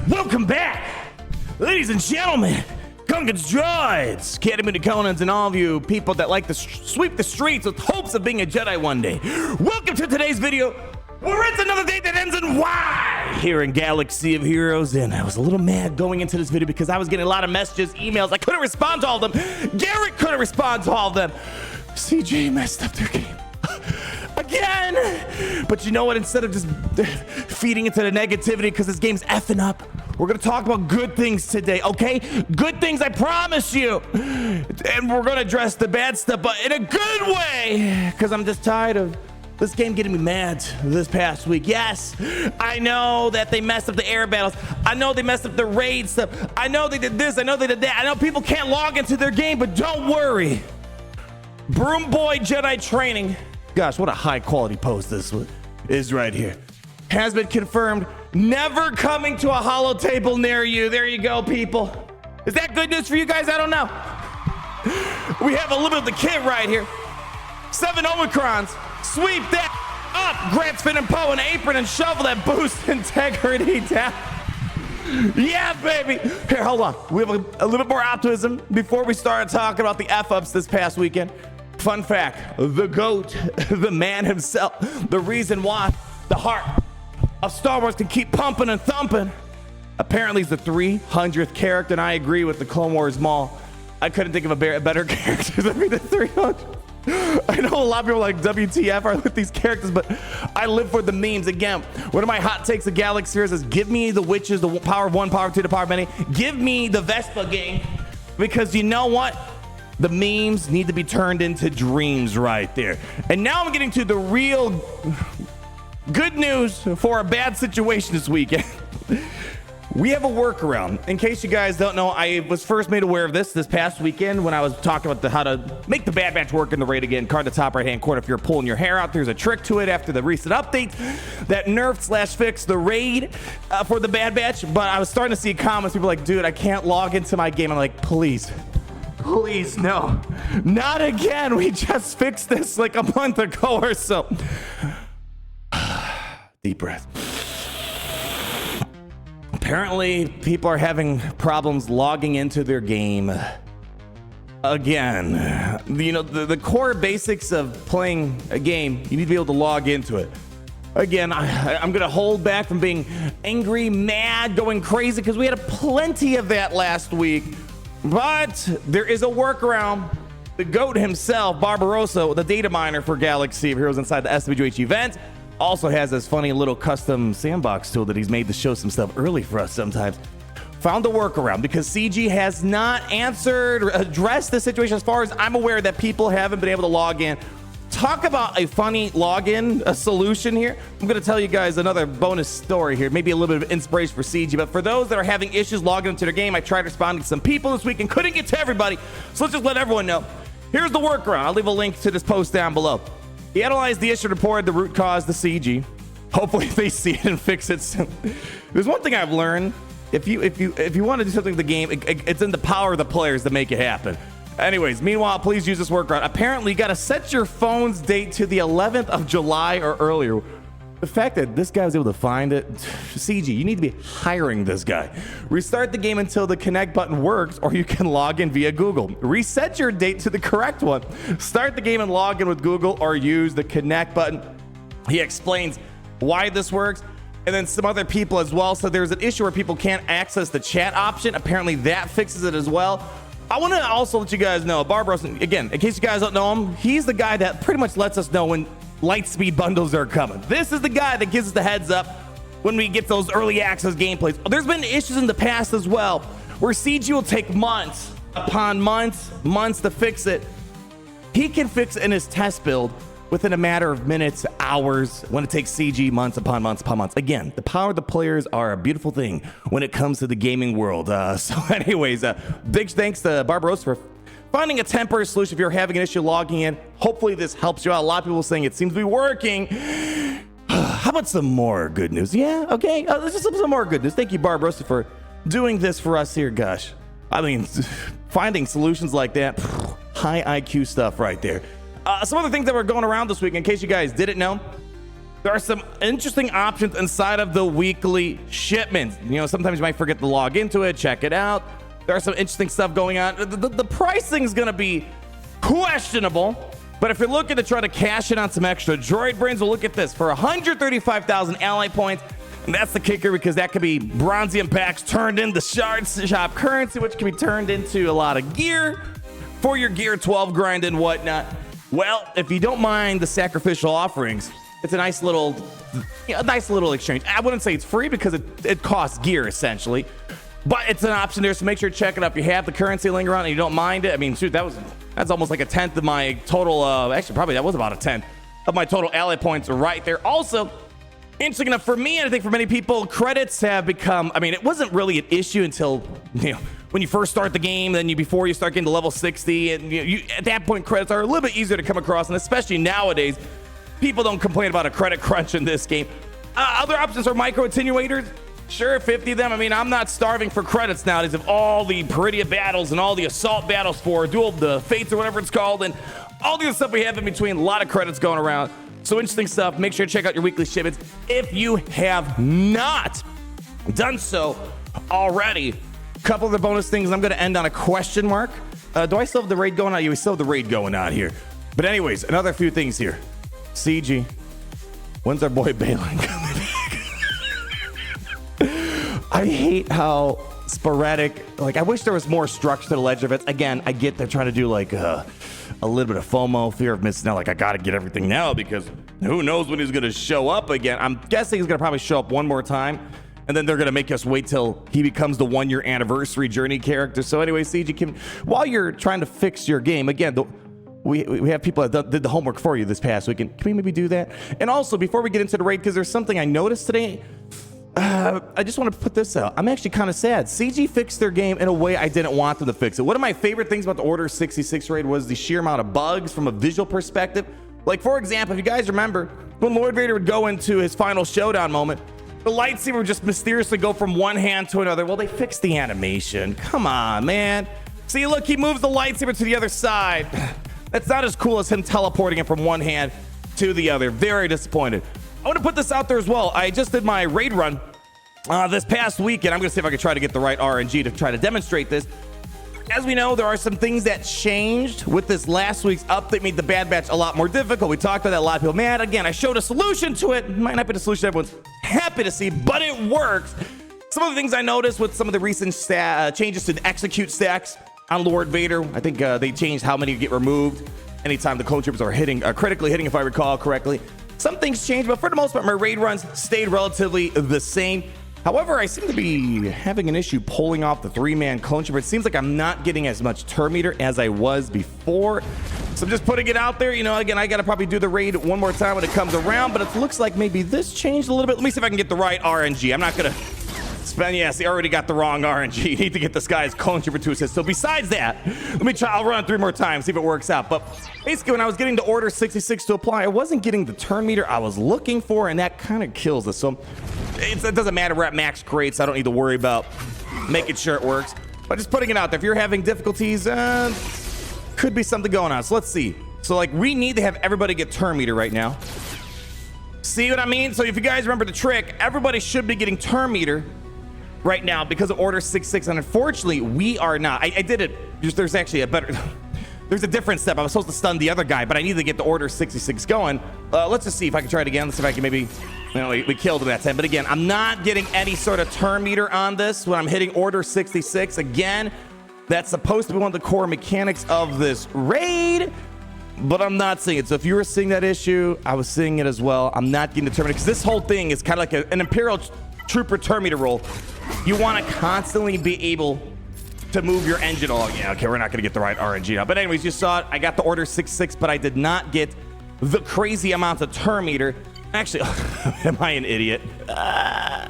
Welcome back, ladies and gentlemen, Gungans, droids, Academy Conans, and all of you people that like to sweep the streets with hopes of being a Jedi one day. Welcome to today's video, where it's another day that ends in Y here in Galaxy of Heroes. And I was a little mad going into this video because I was getting a lot of messages, emails. I couldn't respond to all of them. Garrett couldn't respond to all of them. CJ messed up their game again. But you know what? Instead of just feeding into the negativity because this game's effing up, we're gonna talk about good things today, okay? Good things, I promise you. And we're gonna address the bad stuff, but in a good way, because I'm just tired of this game getting me mad this past week. Yes, I know that they messed up the air battles. I know they messed up the raid stuff. I know they did this. I know they did that. I know people can't log into their game, but don't worry. Broom Boy Jedi Training, gosh, what a high quality post this is right here, has been confirmed. Never coming to a holo table near you. There you go, people. Is that good news for you guys? I don't know. We have a little bit of the kit right here. 7 Omicrons. Sweep that up. Grant, Spin, and Poe, an apron and shovel that boosts integrity down. Yeah, baby. Here, hold on. We have a little bit more optimism before we start talking about the F-ups this past weekend. Fun fact, the GOAT, the man himself, the reason why the heart of Star Wars can keep pumping and thumping, apparently he's the 300th character, and I agree with the Clone Wars Maul. I couldn't think of a better character than the 300. I know a lot of people like WTF are with these characters, but I live for the memes. Again, one of my hot takes of Galaxy Heroes is give me the witches, the power of one, power of two, the power of many. Give me the Vespa gang, because you know what? The memes need to be turned into dreams right there. And now I'm getting to the real good news for a bad situation this weekend. We have a workaround. In case you guys don't know, I was first made aware of this past weekend when I was talking about how to make the Bad Batch work in the raid again. Card the top right hand corner if you're pulling your hair out. There's a trick to it after the recent update that nerfed/fixed the raid for the Bad Batch. But I was starting to see comments, people like, dude, I can't log into my game. I'm like, please, no, not again. We just fixed this like a month ago or so. Deep breath. Apparently, people are having problems logging into their game again. You know, the core basics of playing a game, you need to be able to log into it. Again, I'm going to hold back from being angry, mad, going crazy, because we had plenty of that last week. But there is a workaround. The GOAT himself, Barbarossa, the data miner for Galaxy of Heroes inside the SWGoH event, also has this funny little custom sandbox tool that he's made to show some stuff early for us sometimes. Found a workaround because CG has not answered or addressed the situation as far as I'm aware that people haven't been able to log in. Talk about a funny login, a solution here. I'm going to tell you guys another bonus story here, maybe a little bit of inspiration for CG, but for those that are having issues logging into their game, I tried responding to some people this week and couldn't get to everybody. So let's just let everyone know. Here's the workaround. I'll leave a link to this post down below. He analyzed the issue, reported the root cause to CG. Hopefully they see it and fix it soon. There's one thing I've learned. If you want to do something with the game, it's in the power of the players to make it happen. Anyways, meanwhile, please use this workaround. Apparently, you got to set your phone's date to the 11th of July or earlier. The fact that this guy was able to find it, CG, you need to be hiring this guy. Restart the game until the connect button works, or you can log in via Google. Reset your date to the correct one. Start the game and log in with Google, or use the connect button. He explains why this works, and then some other people as well. So there's an issue where people can't access the chat option. Apparently that fixes it as well. I want to also let you guys know, Barbarossa, again, in case you guys don't know him, he's the guy that pretty much lets us know when Lightspeed bundles are coming. This is the guy that gives us the heads up when we get those early access gameplays. There's been issues in the past as well where CG will take months upon months to fix it. He can fix it in his test build within a matter of minutes, hours, when it takes CG months upon months upon months. Again, the power of the players are a beautiful thing when it comes to the gaming world. So anyways, big thanks to Barbarossa for finding a temporary solution if you're having an issue logging in. Hopefully this helps you out. A lot of people saying it seems to be working. How about some more good news? Yeah, okay. Let's just some more good news. Thank you, Barbarossa, for doing this for us here. Gosh, I mean, finding solutions like that, high IQ stuff right there. Some other things that were going around this week, in case you guys didn't know, there are some interesting options inside of the weekly shipments. You know, sometimes you might forget to log into it, check it out. There are some interesting stuff going on. The pricing is going to be questionable, but if you're looking to try to cash in on some extra droid brains, well, look at this. For 135,000 ally points, and that's the kicker, because that could be bronzium packs turned into shop currency, which can be turned into a lot of gear for your gear 12 grind and whatnot. Well, if you don't mind the sacrificial offerings, it's a nice little exchange. I wouldn't say it's free because it costs gear essentially, but it's an option there. So make sure to check it out. If you have the currency laying around and you don't mind it, I mean, shoot, that's almost like a tenth of my total. Actually, probably that was about a tenth of my total ally points right there. Also, interesting enough for me, and I think for many people, credits have become. I mean, it wasn't really an issue until when you first start the game, then before you start getting to level 60, and at that point, credits are a little bit easier to come across, and especially nowadays. People don't complain about a credit crunch in this game. Other options are micro attenuators. Sure, 50 of them. I mean, I'm not starving for credits nowadays of all the Peridia battles and all the assault battles for Duel of the Fates or whatever it's called, and all the other stuff we have in between. A lot of credits going around. So interesting stuff. Make sure to check out your weekly shipments if you have not done so already. A couple of the bonus things. I'm going to end on a question mark. Do I still have the raid going on? Yeah, we still have the raid going on here. But anyways, another few things here. CG, when's our boy Balin coming back? I hate how sporadic, like I wish there was more structure to the ledger events. Again, I get they're trying to do like a little bit of FOMO, fear of missing out. Like I got to get everything now because who knows when he's going to show up again. I'm guessing he's going to probably show up one more time. And then they're going to make us wait till he becomes the 1 year anniversary journey character. So anyway, CG, while you're trying to fix your game, again, we have people that did the homework for you this past week. Can we maybe do that? And also, before we get into the raid, because there's something I noticed today, I just want to put this out. I'm actually kind of sad. CG fixed their game in a way I didn't want them to fix it. One of my favorite things about the Order 66 raid was the sheer amount of bugs from a visual perspective. Like, for example, if you guys remember, when Lord Vader would go into his final showdown moment, the lightsaber would just mysteriously go from one hand to another. Well, they fixed the animation. Come on, man. See, look, he moves the lightsaber to the other side. That's not as cool as him teleporting it from one hand to the other. Very disappointed. I want to put this out there as well. I just did my raid run this past weekend. I'm going to see if I can try to get the right RNG to try to demonstrate this. As we know, there are some things that changed with this last week's update, made the Bad Batch a lot more difficult. We talked about that a lot of people. Man, again, I showed a solution to it. It might not be the solution everyone's happy to see, but it works. Some of the things I noticed with some of the recent changes to the execute stacks on Lord Vader, I think they changed how many get removed anytime the clone troopers are critically hitting, if I recall correctly. Some things changed, but for the most part, my raid runs stayed relatively the same. However, I seem to be having an issue pulling off the 3-man clone trooper. It seems like I'm not getting as much turn meter as I was before. So I'm just putting it out there. Again, I got to probably do the raid one more time when it comes around, but it looks like maybe this changed a little bit. Let me see if I can get the right RNG. I'm not going to spend, yes, I already got the wrong RNG. You need to get this guy's clone trooper to assist. So besides that, let me try, I'll run it 3 more times, see if it works out. But basically, when I was getting to Order 66 to apply, I wasn't getting the turn meter I was looking for, and that kind of kills us. So it doesn't matter. We're at max crates. I don't need to worry about making sure it works. But just putting it out there. If you're having difficulties, could be something going on. So let's see. So like we need to have everybody get turn meter right now. See what I mean? So if you guys remember the trick, everybody should be getting turn meter right now because of Order 66, and unfortunately we are not. I did it. There's actually a better. There's a different step. I was supposed to stun the other guy, but I need to get the Order 66 going. Let's just see if I can try it again. Let's see if I can maybe. We killed him that time. But again, I'm not getting any sort of turn meter on this when I'm hitting Order 66. Again, that's supposed to be one of the core mechanics of this raid, but I'm not seeing it. So if you were seeing that issue, I was seeing it as well. I'm not getting the turn meter because this whole thing is kind of like an Imperial Trooper turn meter roll. You want to constantly be able to move your engine. Oh, yeah, okay, we're not going to get the right RNG now. But anyways, you saw it. I got the Order 66, but I did not get the crazy amounts of turn meter. Actually, am I an idiot? I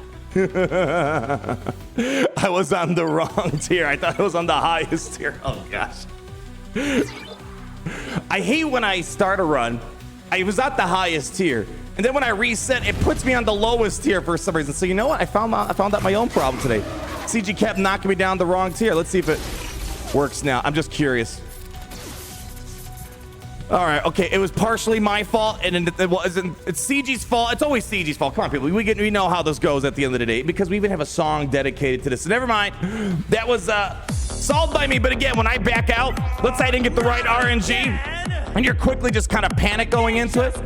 was on the wrong tier. I thought I was on the highest tier. Oh, gosh. I hate when I start a run. I was at the highest tier. And then when I reset, it puts me on the lowest tier for some reason. So you know what? I found out my own problem today. CG kept knocking me down the wrong tier. Let's see if it works now. I'm just curious. All right, okay, it was partially my fault, and it wasn't. It's CG's fault. It's always CG's fault. Come on, people. We know how this goes at the end of the day because we even have a song dedicated to this. So never mind. That was solved by me. But again, when I back out, let's say I didn't get the right RNG, and you're quickly just kind of panic going into it.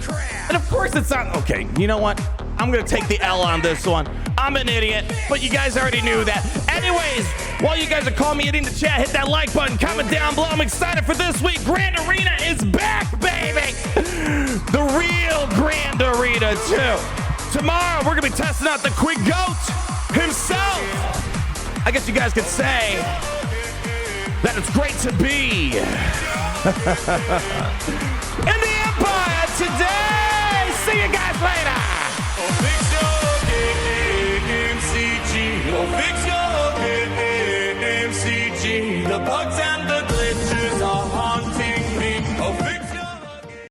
And of course, it's not. Okay, you know what? I'm gonna take the L on this one. I'm an idiot, but you guys already knew that. Anyways, while you guys are calling me in the chat, hit that like button, comment down below. I'm excited for this week. Grand Arena is back, baby. The real Grand Arena, too. Tomorrow, we're gonna be testing out the SWGoH himself. I guess you guys could say that it's great to be in the Empire today. See you guys later. Big show.